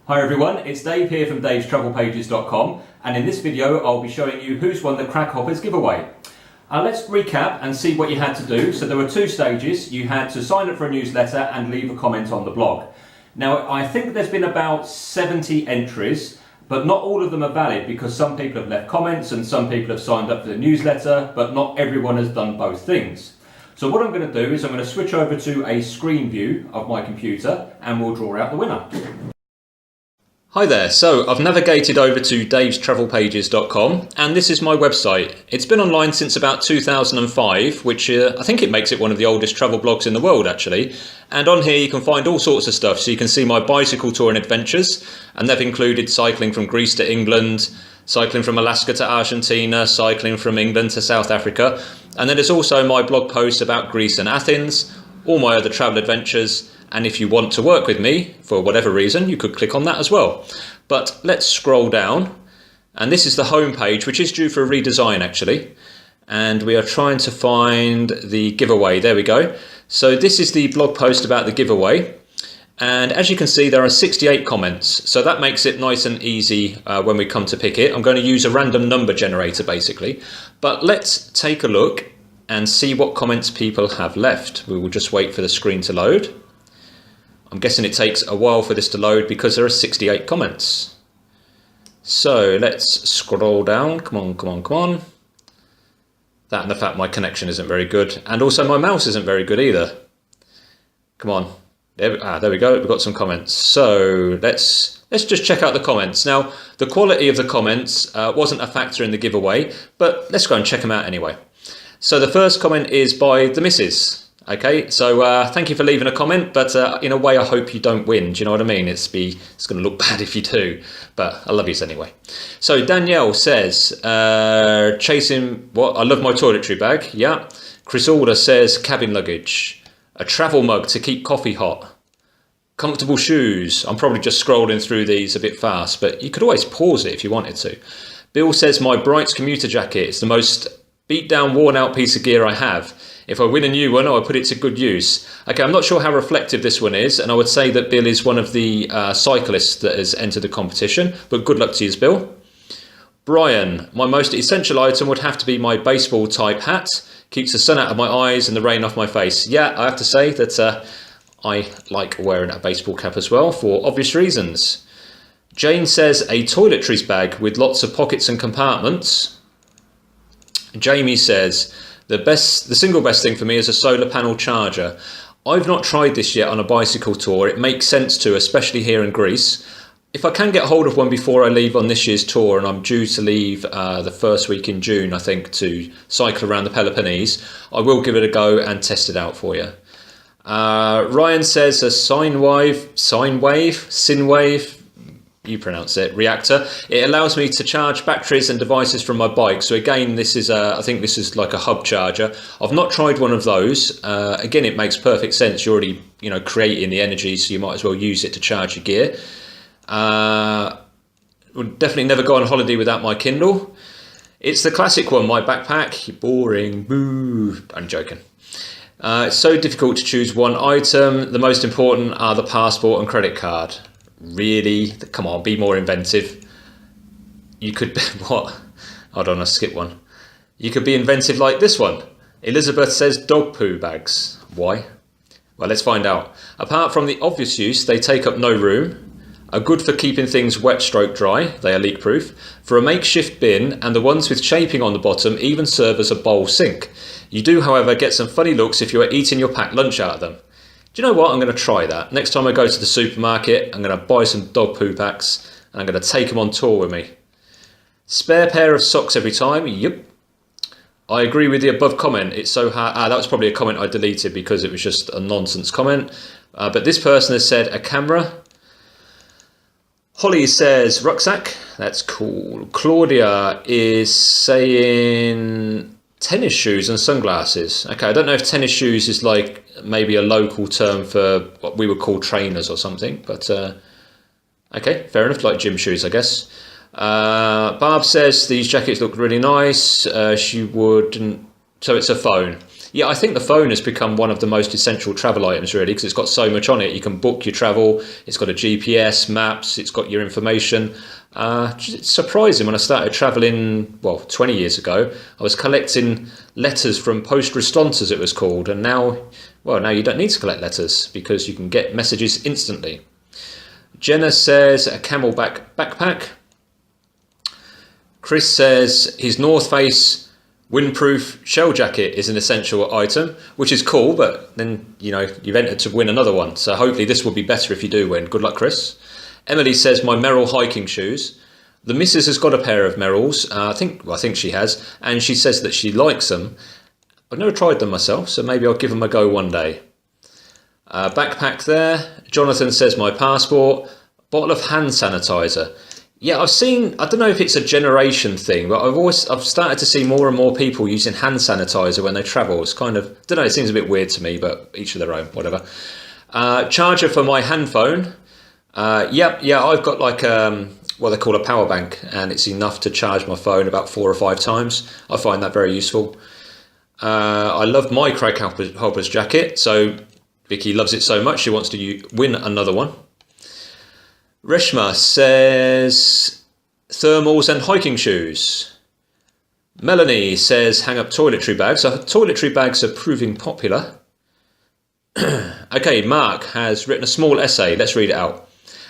Hi everyone, it's Dave here from davestravelpages.com, and in this video I'll be showing you who's won the Craghoppers giveaway. Let's recap and see what you had to do. So there were two stages. You had to sign up for a newsletter and leave a comment on the blog. Now I think there's been about 70 entries, but not all of them are valid because some people have left comments and some people have signed up for the newsletter, but not everyone has done both things. So what I'm going to do is I'm going to switch over to a screen view of my computer and we'll draw out the winner. Hi there, so I've navigated over to davestravelpages.com and this is my website. It's been online since about 2005, which I think it makes it one of the oldest travel blogs in the world actually. And on here you can find all sorts of stuff, so you can see my bicycle tour and adventures, and they've included cycling from Greece to England, cycling from Alaska to Argentina, cycling from England to South Africa, and then there's also my blog posts about Greece and Athens, all my other travel adventures. And if you want to work with me, for whatever reason, you could click on that as well. But let's scroll down. And this is the home page, which is due for a redesign actually. And we are trying to find the giveaway. There we go. So this is the blog post about the giveaway. And as you can see, there are 68 comments. So that makes it nice and easy when we come to pick it. I'm going to use a random number generator basically. But let's take a look and see what comments people have left. We will just wait for the screen to load. I'm guessing it takes a while for this to load because there are 68 comments. So let's scroll down. Come on, come on, come on. That and the fact my connection isn't very good. And also my mouse isn't very good either. Come on. There we go. We've got some comments. So let's just check out the comments. Now, the quality of the comments wasn't a factor in the giveaway, but let's go and check them out anyway. So the first comment is by the missus. Okay, so thank you for leaving a comment, but in a way I hope you don't win. Do you know what I mean? It's going to look bad if you do, but I love yous anyway. So Danielle says, chasing what? I love my toiletry bag. Yeah. Chrysalda says cabin luggage, a travel mug to keep coffee hot, comfortable shoes. I'm probably just scrolling through these a bit fast, but you could always pause it if you wanted to. Bill says my Brights commuter jacket is the most beat down, worn out piece of gear I have. If I win a new one, I'll put it to good use. Okay, I'm not sure how reflective this one is, and I would say that Bill is one of the cyclists that has entered the competition, but good luck to you, Bill. Brian, my most essential item would have to be my baseball type hat. Keeps the sun out of my eyes and the rain off my face. Yeah, I have to say that I like wearing a baseball cap as well, for obvious reasons. Jane says a toiletries bag with lots of pockets and compartments. Jamie says, the single best thing for me is a solar panel charger. I've not tried this yet on a bicycle tour. It makes sense to, especially here in Greece. If I can get hold of one before I leave on this year's tour, and I'm due to leave the first week in June, I think, to cycle around the Peloponnese, I will give it a go and test it out for you. Ryan says a sine wave, you pronounce it, reactor. It allows me to charge batteries and devices from my bike. So again, this is I think this is like a hub charger. I've not tried one of those. Again, it makes perfect sense. You're already, creating the energy, so you might as well use it to charge your gear. Would definitely never go on holiday without my Kindle. It's the classic one, my backpack. Boring, boo. I'm joking. It's so difficult to choose one item. The most important are the passport and credit card. Really? Come on, be more inventive. You could be, what? Hold on, I skipped one. You could be inventive like this one. Elizabeth says dog poo bags. Why? Well, let's find out. Apart from the obvious use, they take up no room, are good for keeping things wet stroke dry, they are leak proof, for a makeshift bin, and the ones with shaping on the bottom even serve as a bowl sink. You do, however, get some funny looks if you are eating your packed lunch out of them. Do you know what? I'm going to try that. Next time I go to the supermarket, I'm going to buy some dog poo packs and I'm going to take them on tour with me. Spare pair of socks every time. Yep. I agree with the above comment. It's so hard. That was probably a comment I deleted because it was just a nonsense comment. But this person has said a camera. Holly says rucksack. That's cool. Claudia is saying tennis shoes and sunglasses. Okay, I don't know if tennis shoes is like maybe a local term for what we would call trainers or something, but okay, fair enough, like gym shoes, I guess. Barb says these jackets look really nice. She wouldn't, so it's a phone. Yeah, I think the phone has become one of the most essential travel items, really, because it's got so much on it. You can book your travel. It's got a GPS, maps. It's got your information. It's surprising. When I started traveling, 20 years ago, I was collecting letters from Post Restante, as it was called. And now you don't need to collect letters because you can get messages instantly. Jenna says a camelback backpack. Chris says his North Face windproof shell jacket is an essential item, which is cool, but then, you've entered to win another one. So hopefully this will be better if you do win. Good luck, Chris. Emily says my Merrell hiking shoes. The missus has got a pair of Merrells. I think she has. And she says that she likes them. I've never tried them myself, so maybe I'll give them a go one day. Backpack there. Jonathan says my passport. Bottle of hand sanitizer. Yeah, I don't know if it's a generation thing, but I've started to see more and more people using hand sanitizer when they travel. It's kind of, it seems a bit weird to me, but each of their own, whatever. Charger for my handphone. I've got like what they call a power bank, and it's enough to charge my phone about 4 or 5 times. I find that very useful. I love my Craghoppers jacket, so Vicky loves it so much she wants to win another one. Reshma says thermals and hiking shoes. Melanie says hang up toiletry bags. So toiletry bags are proving popular. Okay, Mark has written a small essay. Let's read it out.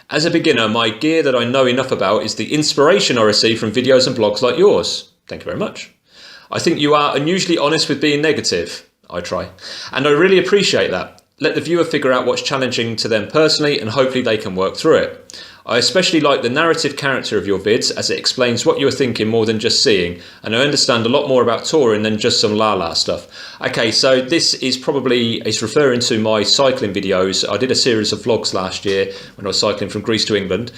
As a beginner, my gear that I know enough about is the inspiration I receive from videos and blogs like yours. Thank you very much. I think you are unusually honest with being negative. I try. And I really appreciate that. Let the viewer figure out what's challenging to them personally, and hopefully they can work through it. I especially like the narrative character of your vids, as it explains what you're thinking more than just seeing, and I understand a lot more about touring than just some la-la stuff. Okay, so this is it's referring to my cycling videos. I did a series of vlogs last year when I was cycling from Greece to England,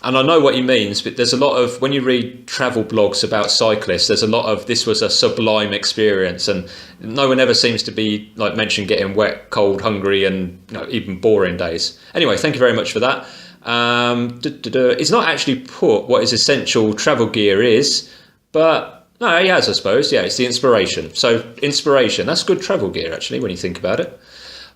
and I know what he means, but there's a lot of, when you read travel blogs about cyclists, there's a lot of, this was a sublime experience, and no one ever seems to be like mentioning getting wet, cold, hungry, and even boring days. Anyway, thank you very much for that. It's not actually put what his essential travel gear is, but no, he has, I suppose. Yeah, it's the inspiration. So inspiration, that's good travel gear actually when you think about it.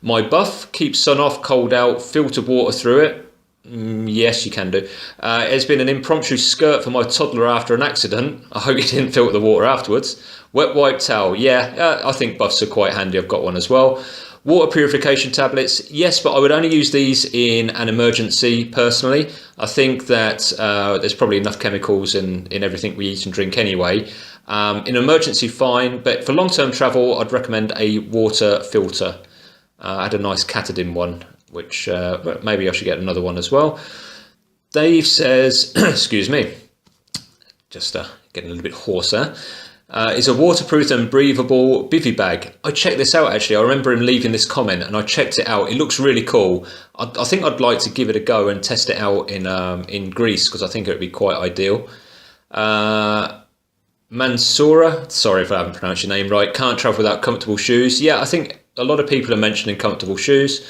My buff keeps sun off, cold out, filtered water through it. Yes, you can do. It's been an impromptu skirt for my toddler after an accident. I hope you didn't filter the water afterwards. Wet wipe towel. Yeah, I think buffs are quite handy. I've got one as well. Water purification tablets. Yes, but I would only use these in an emergency personally. I think that there's probably enough chemicals in everything we eat and drink anyway. In emergency, fine. But for long-term travel, I'd recommend a water filter. I had a nice Katadyn one, which maybe I should get another one as well. Dave says, excuse me, just getting a little bit hoarse there. Is a waterproof and breathable bivy bag. I checked this out actually. I remember him leaving this comment and I checked it out. It looks really cool. I think I'd like to give it a go and test it out in Greece, because I think it would be quite ideal. Mansoura, sorry if I haven't pronounced your name right. Can't travel without comfortable shoes. Yeah, I think a lot of people are mentioning comfortable shoes.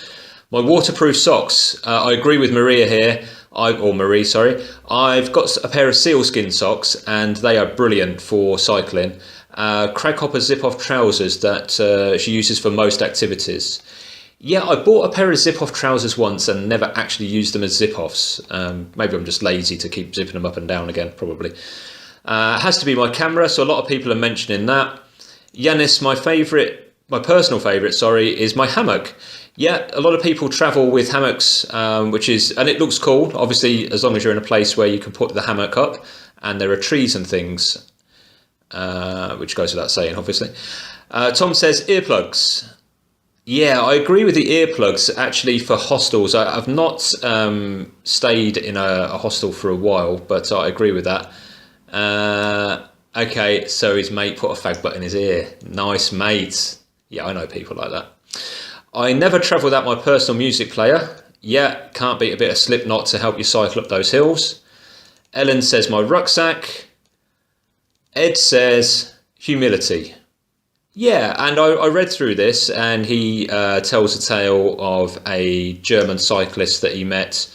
My waterproof socks. I agree with Maria here. I've got a pair of SealSkinz socks, and they are brilliant for cycling. Craghoppers zip-off trousers that she uses for most activities. Yeah, I bought a pair of zip-off trousers once and never actually used them as zip-offs. Maybe I'm just lazy to keep zipping them up and down again, probably. It has to be my camera, so a lot of people are mentioning that. Yanis, my personal favourite, is my hammock. Yeah, a lot of people travel with hammocks, and it looks cool, obviously, as long as you're in a place where you can put the hammock up and there are trees and things, which goes without saying, obviously. Tom says earplugs. Yeah, I agree with the earplugs, actually, for hostels. I've not stayed in a hostel for a while, but I agree with that. Okay, so his mate put a fag butt in his ear. Nice, mate. Yeah, I know people like that. I never travel without my personal music player. Yeah, can't beat a bit of Slipknot to help you cycle up those hills. Ellen says my rucksack. Ed says humility. Yeah, and I read through this, and he tells a tale of a German cyclist that he met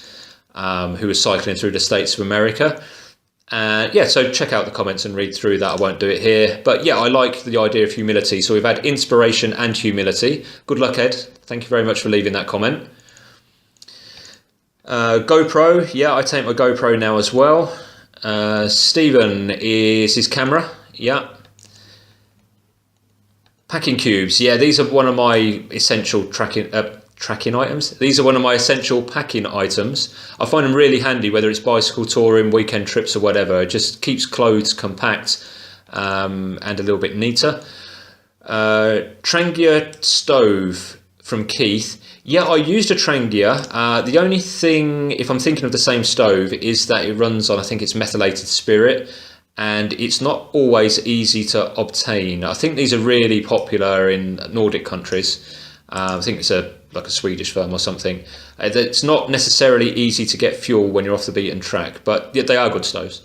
who was cycling through the States of America. Yeah, so check out the comments and read through that. I won't do it here. But yeah, I like the idea of humility. So we've had inspiration and humility. Good luck, Ed. Thank you very much for leaving that comment. GoPro. Yeah, I take my GoPro now as well. Stephen is his camera. Yeah. Packing cubes. Yeah, these are one of my essential tracking items. These are one of my essential packing items. I find them really handy, whether it's bicycle touring, weekend trips or whatever. It just keeps clothes compact and a little bit neater. Trangia stove from Keith. Yeah, I used a Trangia. The only thing, if I'm thinking of the same stove, is that it runs on, I think it's methylated spirit, and it's not always easy to obtain. I think these are really popular in Nordic countries. I think it's like a Swedish firm or something. It's not necessarily easy to get fuel when you're off the beaten track, but yeah, they are good stoves.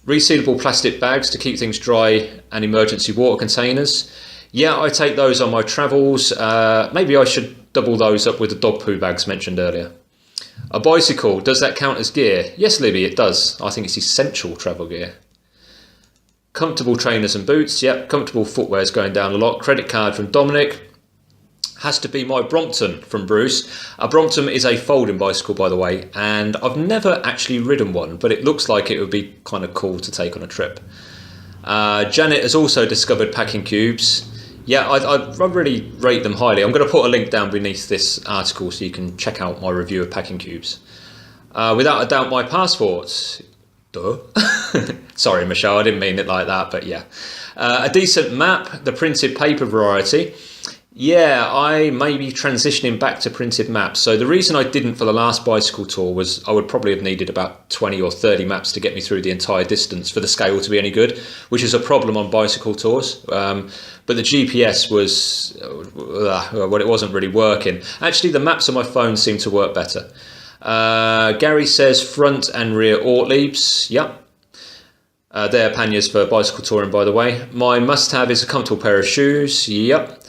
Resealable plastic bags to keep things dry and emergency water containers. Yeah, I take those on my travels. Maybe I should double those up with the dog poo bags mentioned earlier. A bicycle, does that count as gear? Yes, Libby, it does. I think it's essential travel gear. Comfortable trainers and boots. Yep, comfortable footwear's going down a lot. Credit card from Dominic. Has to be my Brompton from Bruce. A Brompton is a folding bicycle, by the way, and I've never actually ridden one, but it looks like it would be kind of cool to take on a trip. Janet has also discovered packing cubes. Yeah, I really rate them highly. I'm going to put a link down beneath this article so you can check out my review of packing cubes. Without a doubt, my passport. Duh. Sorry, Michelle, I didn't mean it like that, but yeah. A decent map, the printed paper variety. Yeah, I may be transitioning back to printed maps. So the reason I didn't for the last bicycle tour was I would probably have needed about 20 or 30 maps to get me through the entire distance for the scale to be any good, which is a problem on bicycle tours. But the GPS was, well, it wasn't really working. Actually, the maps on my phone seem to work better. Gary says front and rear Ortliebs. Yep. They're panniers for bicycle touring, by the way. My must-have is a comfortable pair of shoes. Yep.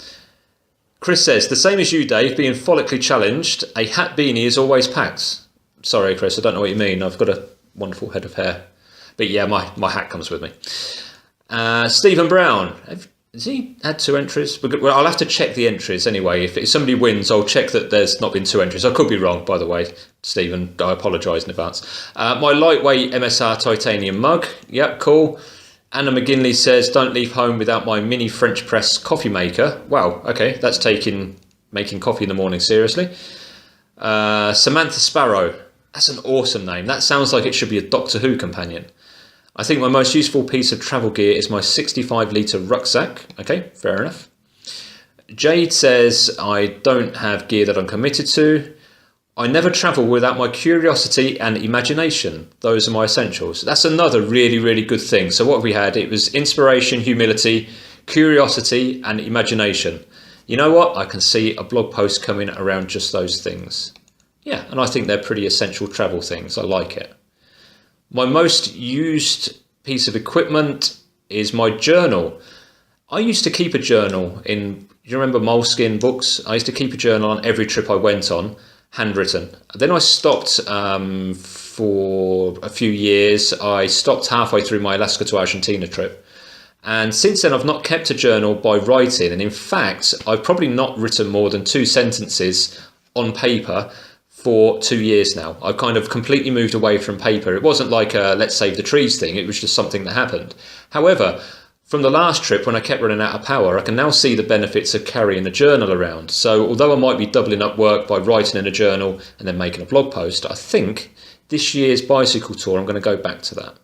Chris says, the same as you, Dave, being follically challenged, a hat beanie is always packed. Sorry, Chris, I don't know what you mean. I've got a wonderful head of hair. But yeah, my hat comes with me. Stephen Brown. Has he had 2 entries? Well, I'll have to check the entries anyway. If somebody wins, I'll check that there's not been 2 entries. I could be wrong, by the way, Stephen. I apologise in advance. My lightweight MSR titanium mug. Yep, cool. Anna McGinley says, don't leave home without my mini French press coffee maker. Wow, okay, that's taking making coffee in the morning seriously. Samantha Sparrow. That's an awesome name. That sounds like it should be a Doctor Who companion. I think my most useful piece of travel gear is my 65-litre rucksack. Okay, fair enough. Jade says, I don't have gear that I'm committed to. I never travel without my curiosity and imagination. Those are my essentials. That's another really, really good thing. So what have we had? It was inspiration, humility, curiosity, and imagination. You know what? I can see a blog post coming around just those things. Yeah, and I think they're pretty essential travel things. I like it. My most used piece of equipment is my journal. I used to keep a journal in, do you remember Moleskine books? I used to keep a journal on every trip I went on. Handwritten. Then I stopped for a few years. I stopped halfway through my Alaska to Argentina trip. And since then, I've not kept a journal by writing. And in fact, I've probably not written more than 2 sentences on paper for 2 years now. I've kind of completely moved away from paper. It wasn't like a let's save the trees thing. It was just something that happened. However, from the last trip, when I kept running out of power, I can now see the benefits of carrying a journal around. So although I might be doubling up work by writing in a journal and then making a blog post, I think this year's bicycle tour, I'm going to go back to that.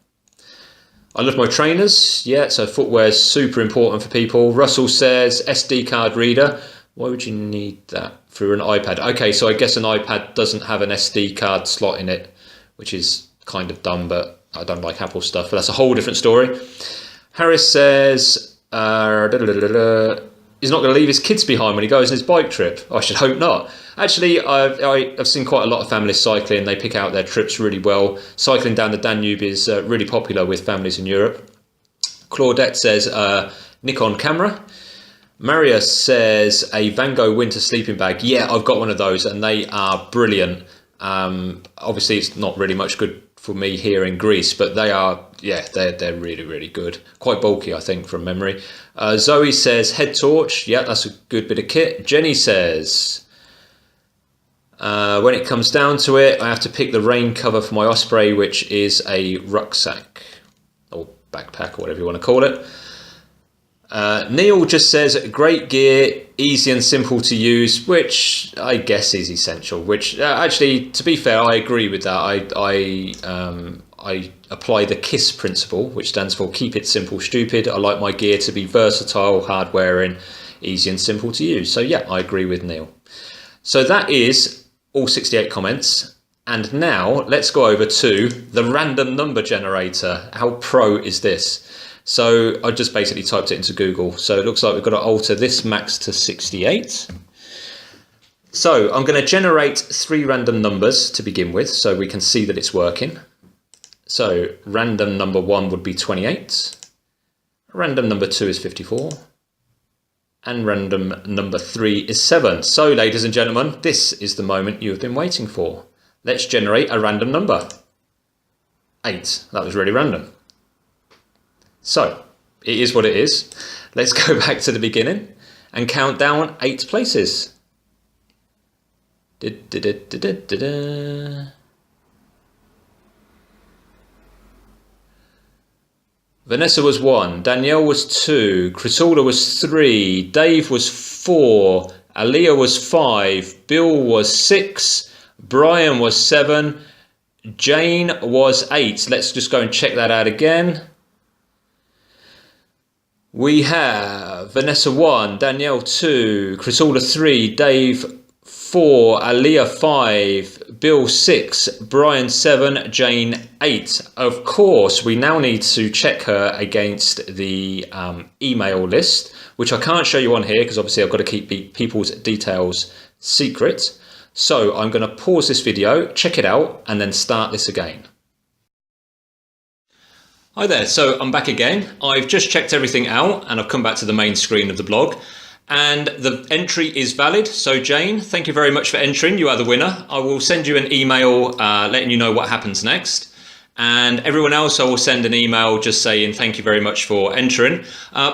I love my trainers. Yeah, so footwear is super important for people. Russell says SD card reader. Why would you need that for an iPad? Okay, so I guess an iPad doesn't have an SD card slot in it, which is kind of dumb, but I don't like Apple stuff. But that's a whole different story. Harris says he's not going to leave his kids behind when he goes on his bike trip. I should hope not. Actually, I've seen quite a lot of families cycling. They pick out their trips really well. Cycling down the Danube is really popular with families in Europe. Claudette says Nikon camera. Marius says a Van Gogh winter sleeping bag. Yeah, I've got one of those and they are brilliant. Obviously, it's not really much good for me here in Greece, but they are, yeah, they're really, really good. Quite bulky, I think, from memory. Zoe says head torch. Yeah, that's a good bit of kit. Jenny says, when it comes down to it, I have to pick the rain cover for my Osprey, which is a rucksack or backpack or whatever you want to call it. Neil just says great gear, easy and simple to use, which I guess is essential. Which actually, to be fair, I agree with that. I apply the KISS principle, which stands for keep it simple, stupid. I like my gear to be versatile, hard wearing, easy and simple to use. So yeah, I agree with Neil. So that is all 68 comments. And now let's go over to the random number generator. How pro is this? So I just basically typed it into Google. So it looks like we've got to alter this max to 68. So I'm going to generate 3 random numbers to begin with, so we can see that it's working. So random number 1 would be 28. Random number 2 is 54. And random number 3 is 7. So ladies and gentlemen, this is the moment you have been waiting for. Let's generate a random number. 8. That was really random. So, it is what it is. Let's go back to the beginning and count down 8 places. Vanessa was 1, Danielle was 2, Chrysula was 3, Dave was 4, Aaliyah was 5, Bill was 6, Brian was 7, Jane was 8. Let's just go and check that out again. We have Vanessa 1, Danielle 2, Chrysula 3, Dave 4, Aaliyah 5, Bill 6, Brian 7, Jane 8. Of course, we now need to check her against the email list, which I can't show you on here because obviously I've got to keep people's details secret. So I'm going to pause this video, check it out, and then start this again. Hi there, so I'm back again. I've just checked everything out and I've come back to the main screen of the blog and the entry is valid. So Jane, thank you very much for entering. You are the winner. I will send you an email letting you know what happens next. And everyone else, I will send an email just saying thank you very much for entering.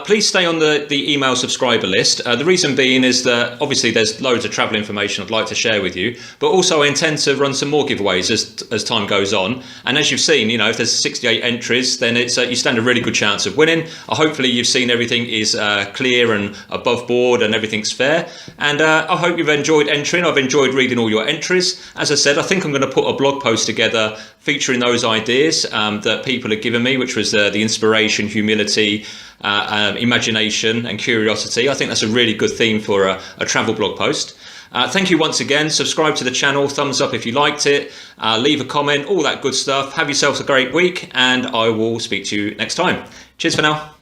Please stay on the email subscriber list. The reason being is that obviously there's loads of travel information I'd like to share with you, but also I intend to run some more giveaways as time goes on. And as you've seen, you know, if there's 68 entries, then it's you stand a really good chance of winning. Hopefully you've seen everything is clear and above board and everything's fair. And I hope you've enjoyed entering. I've enjoyed reading all your entries. As I said, I think I'm going to put a blog post together featuring those ideas that people have given me, which was the inspiration, humility, imagination and curiosity. I think that's a really good theme for a travel blog post. Thank you once again. Subscribe to the channel, thumbs up if you liked it, leave a comment, all that good stuff. Have yourselves a great week and I will speak to you next time. Cheers for now.